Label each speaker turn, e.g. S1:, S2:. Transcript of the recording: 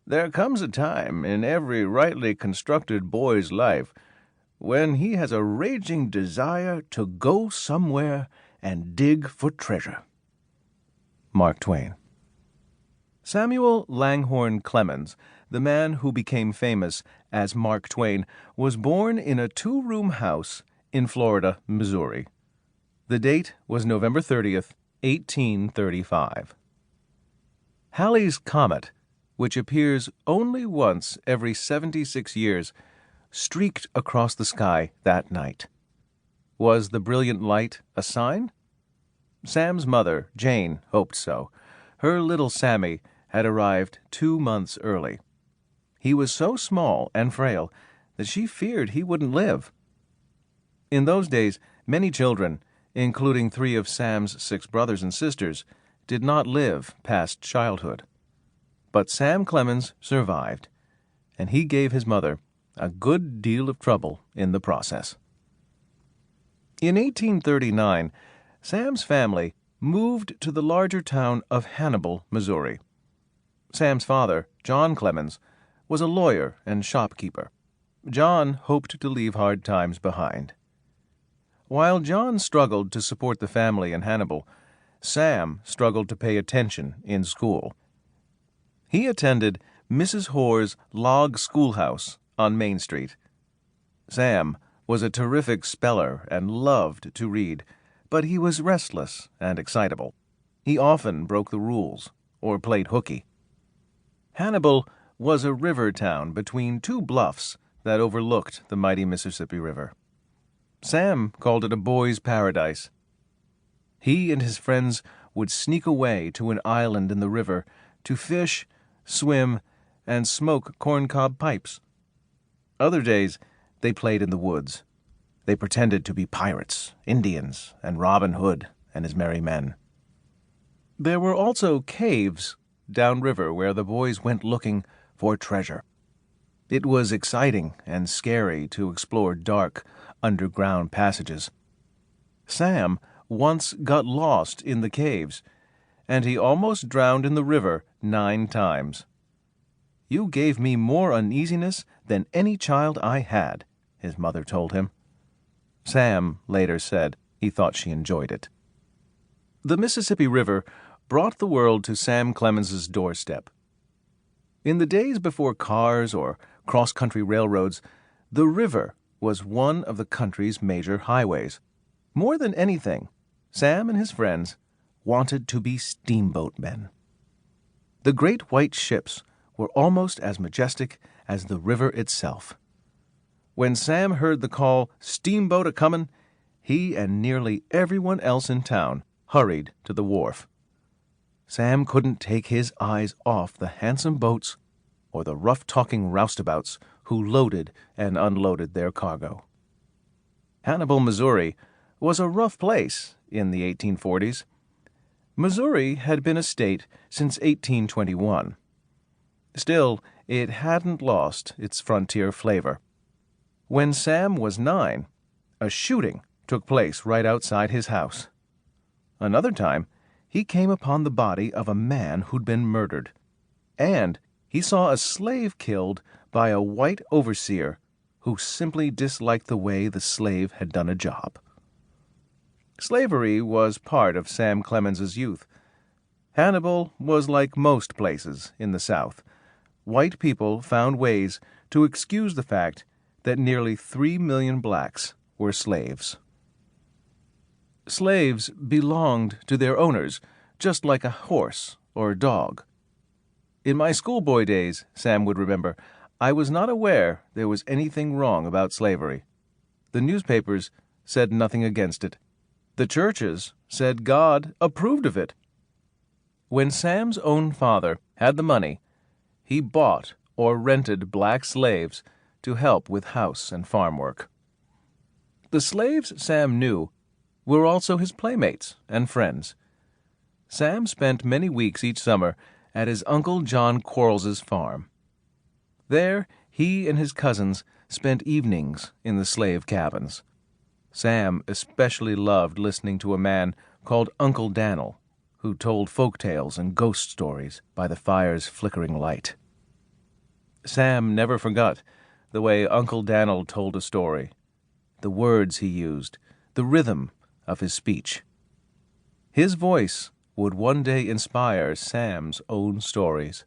S1: There comes a time in every rightly constructed boy's life when he has a raging desire to go somewhere and dig for treasure. Mark Twain. Samuel Langhorne Clemens, the man who became famous as Mark Twain, was born in a two-room house in Florida, Missouri. The date was November 30th, 1835. Halley's Comet, which appears only once every 76 years, streaked across the sky that night. Was the brilliant light a sign? Sam's mother, Jane, hoped so. Her little Sammy had arrived 2 months early. He was so small and frail that she feared he wouldn't live. In those days, many children, including 3 of Sam's 6 brothers and sisters, did not live past childhood. But Sam Clemens survived, and he gave his mother a good deal of trouble in the process. In 1839, Sam's family moved to the larger town of Hannibal, Missouri. Sam's father, John Clemens, was a lawyer and shopkeeper. John hoped to leave hard times behind. While John struggled to support the family in Hannibal, Sam struggled to pay attention in school. He attended Mrs. Hoare's log schoolhouse on Main Street. Sam was a terrific speller and loved to read, but he was restless and excitable. He often broke the rules or played hooky. Hannibal was a river town between 2 bluffs that overlooked the mighty Mississippi River. Sam called it a boy's paradise. He and his friends would sneak away to an island in the river to fish, swim, and smoke corncob pipes. Other days, they played in the woods. They pretended to be pirates, Indians, and Robin Hood and his merry men. There were also caves downriver where the boys went looking for treasure. It was exciting and scary to explore dark, underground passages. Sam once got lost in the caves, and he almost drowned in the river 9 times. "You gave me more uneasiness than any child I had," his mother told him. Sam later said he thought she enjoyed it. The Mississippi River brought the world to Sam Clemens's doorstep. In the days before cars or cross-country railroads, the river was one of the country's major highways. More than anything, Sam and his friends wanted to be steamboat men. The great white ships were almost as majestic as the river itself. When Sam heard the call, "Steamboat a-comin'," he and nearly everyone else in town hurried to the wharf. Sam couldn't take his eyes off the handsome boats or the rough-talking roustabouts who loaded and unloaded their cargo. Hannibal, Missouri, was a rough place in the 1840s. Missouri had been a state since 1821. Still, it hadn't lost its frontier flavor. When Sam was 9, a shooting took place right outside his house. Another time, he came upon the body of a man who'd been murdered, and he saw a slave killed by a white overseer who simply disliked the way the slave had done a job. Slavery was part of Sam Clemens's youth. Hannibal was like most places in the South. White people found ways to excuse the fact that nearly 3 million blacks were slaves. Slaves belonged to their owners, just like a horse or a dog. In my schoolboy days, Sam would remember, I was not aware there was anything wrong about slavery. The newspapers said nothing against it. The churches said God approved of it. When Sam's own father had the money, he bought or rented black slaves to help with house and farm work. The slaves Sam knew were also his playmates and friends. Sam spent many weeks each summer at his Uncle John Quarles's farm. There, he and his cousins spent evenings in the slave cabins. Sam especially loved listening to a man called Uncle Dan'l, who told folk tales and ghost stories by the fire's flickering light. Sam never forgot the way Uncle Dan'l told a story, the words he used, the rhythm of his speech. His voice would one day inspire Sam's own stories.